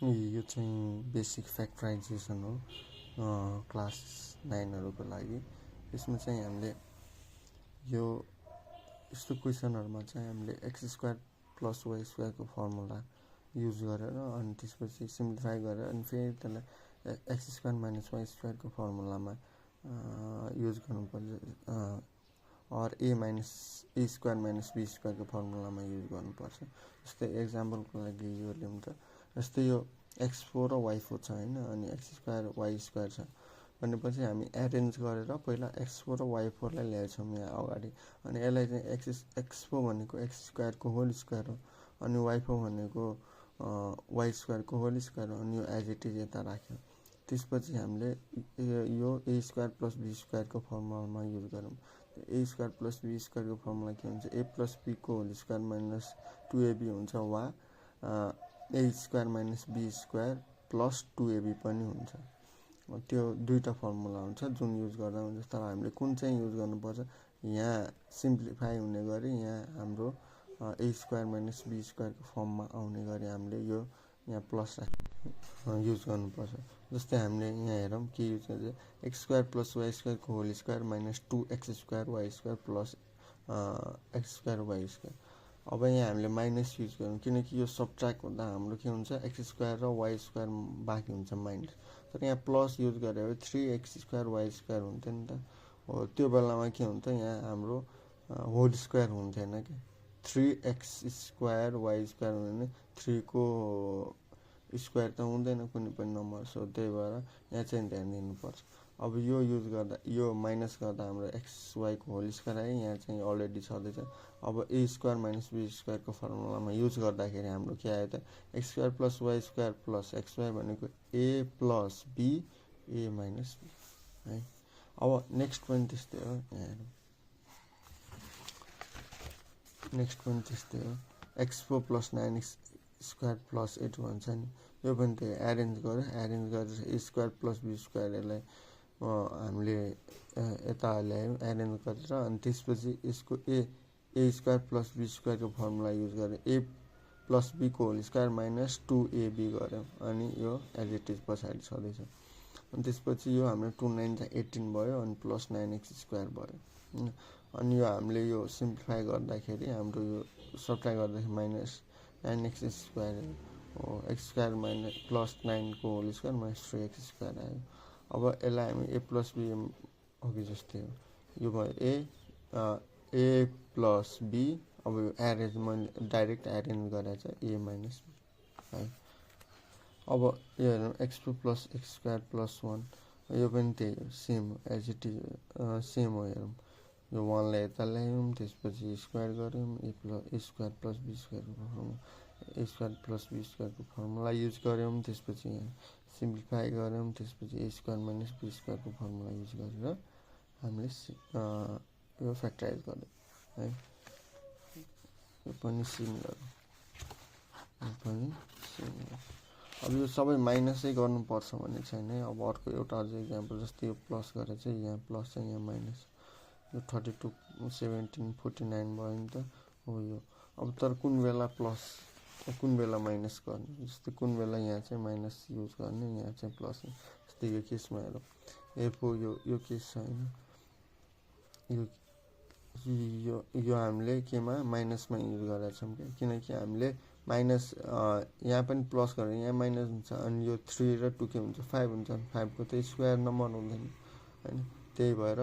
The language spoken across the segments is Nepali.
यो चाहिँ बेसिक फ्याक्टराइजेसन हो क्लास 9 लागि। यसमा चाहिँ हामीले यो यस्तो क्वेसनहरुमा चाहिँ हामीले x² + y² को फर्मुला युज गरेर अनि त्यसपछि सिम्प्लिफाई गरेर अनि फेरि त्यसलाई x² - y² को फर्मुलामा युज गर्नुपर्छ और a - a² - b² को फर्मुलामा युज गर्नुपर्छ। जस्तै एक्जाम्पलको लागि यो लिउँ त, जस्तै यो x4 र y4 छ हैन, अनि x² y² छ भनेपछि हामी एरेन्ज गरेर पहिला x4 र y4 लाई ल्याएछौँ यहाँ अगाडि, अनि यसलाई चाहिँ x4 भनेको x² को होल स्क्वायर हो अनि y4 भनेको y² को होल स्क्वायर हो, अनि यो एज इट इज यता राख्यो। त्यसपछि हामीले यो a² + b² को फर्मुलामा युज गरौँ। a² + b² को फर्मुला के हुन्छ, a + b को होल स्क्वायर - 2ab हुन्छ वा a² - b² + 2ab पनि हुन्छ। त्यो दुईटा फर्मुला हुन्छ जुन युज गर्दा हुन्छ, तर हामीले कुन चाहिँ युज गर्नुपर्छ, यहाँ सिम्प्लिफाई हुने गरी यहाँ हाम्रो a² - b² को फर्ममा आउने गरी हामीले यो यहाँ प्लस युज गर्नुपर्छ। जस्तै हामीले यहाँ हेरौँ के युज गर्छ, x² + y² को whole square - 2x² y² + x² y²। अब यहाँ हामीले माइनस युज गरौँ किनकि यो सबट्र्याक्ट हुँदा हाम्रो के हुन्छ, x² र y² बाँकी हुन्छ माइनस, तर यहाँ प्लस युज गरे 3x² y² हुन्थ्यो नि त। हो त्यो बेलामा के हुन्छ, यहाँ हाम्रो होल स्क्वायर हुन्थेन के, 3x² y² हुँदैन, 3 को स्क्वायर त हुँदैन कुनै पनि नम्बर, सो त्यही भएर यहाँ चाहिँ ध्यान दिनुपर्छ। अब यो युज गर्दा यो माइनस गर्दा हाम्रो xy को होल स्क्वायर आयो, यहाँ चाहिँ अलरेडी छँदैछ। अब a² - b² को फर्मुलामा युज गर्दाखेरि हाम्रो के आयो त, x² + y² + xy भनेको a + b a - b है। अब नेक्स्ट पनि त्यस्तै हो, यहाँ हेरौँ नेक्स्ट पनि त्यस्तै हो, x4 + 9x² + 8 भन्छ नि, यो पनि त्यही एरेन्ज गरेर a² + b² यसलाई हामीले यता ल्यायौँ एरेन्ज गरेर, अनि त्यसपछि यसको a² + b² को फर्मुला युज गरेर a + b को होल स्क्वायर - 2ab गर्यौँ, अनि यो एज इट इज पछाडि छँदैछ। अनि त्यसपछि यो हाम्रो 2 9 18 भयो अनि प्लस 9x² भयो। अनि यो हामीले यो सिम्प्लिफाई गर्दाखेरि हाम्रो यो सब्ट्र्याक्ट गर्दाखेरि -9x² हो, x² + 9 को होल स्क्वायर - 3x² आयो। अब यसलाई हामी a + b अघि जस्तै हो, यो भयो a + b। अब यो एरेन्ज मैले डाइरेक्ट एरेन्ज गरेर चाहिँ a - b है। अब यो हेरौँ x2 + x² + 1, यो पनि त्यही हो, सेम हो एज इट इज सेम हो। हेरौँ यो 1 लाई यता ल्यायौँ, त्यसपछि स्क्वायर गऱ्यौँ, a² + b² को फर्मुला a² + b² को फर्मुला युज गऱ्यौँ, त्यसपछि यहाँ सिम्प्लिफाई गऱ्यौँ, त्यसपछि a² - b² को फर्मुला युज गरेर हामीले यो फ्याक्टराइज गर्यौँ है। यो पनि सिमिलर हो, यो पनि सिमिलर। अब यो सबै माइनसै गर्नुपर्छ भन्ने छैन है। अब अर्को एउटा अझ इक्जाम्पल, जस्तै यो प्लस गरेर चाहिँ यहाँ प्लस चाहिँ यहाँ माइनस, यो 32 17 49 भयो नि त हो यो। अब तर कुन बेला प्लस कुन बेला माइनस गर्ने, जस्तै कुन बेला यहाँ चाहिँ माइनस युज गर्ने, यहाँ चाहिँ प्लस। जस्तै यो केसमा हेरौँ, यो केस छ हैन, यो हामीले केमा माइनसमा युज गरेका छौँ, किनकि हामीले माइनस यहाँ पनि प्लस गरेर यहाँ माइनस हुन्छ, अनि यो 3 र 2 के हुन्छ 5 हुन्छ, 5 को त स्क्वायर नम्बर हुँदैन हैन, त्यही भएर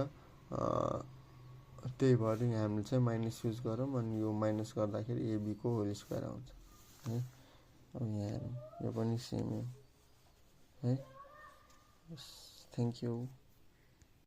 यहाँ हामीले चाहिँ माइनस युज गरौँ, अनि यो माइनस गर्दाखेरि ab को होल स्क्वायर आउँछ है। अब यहाँ हेरौँ यो पनि सेम हो है। Thank you.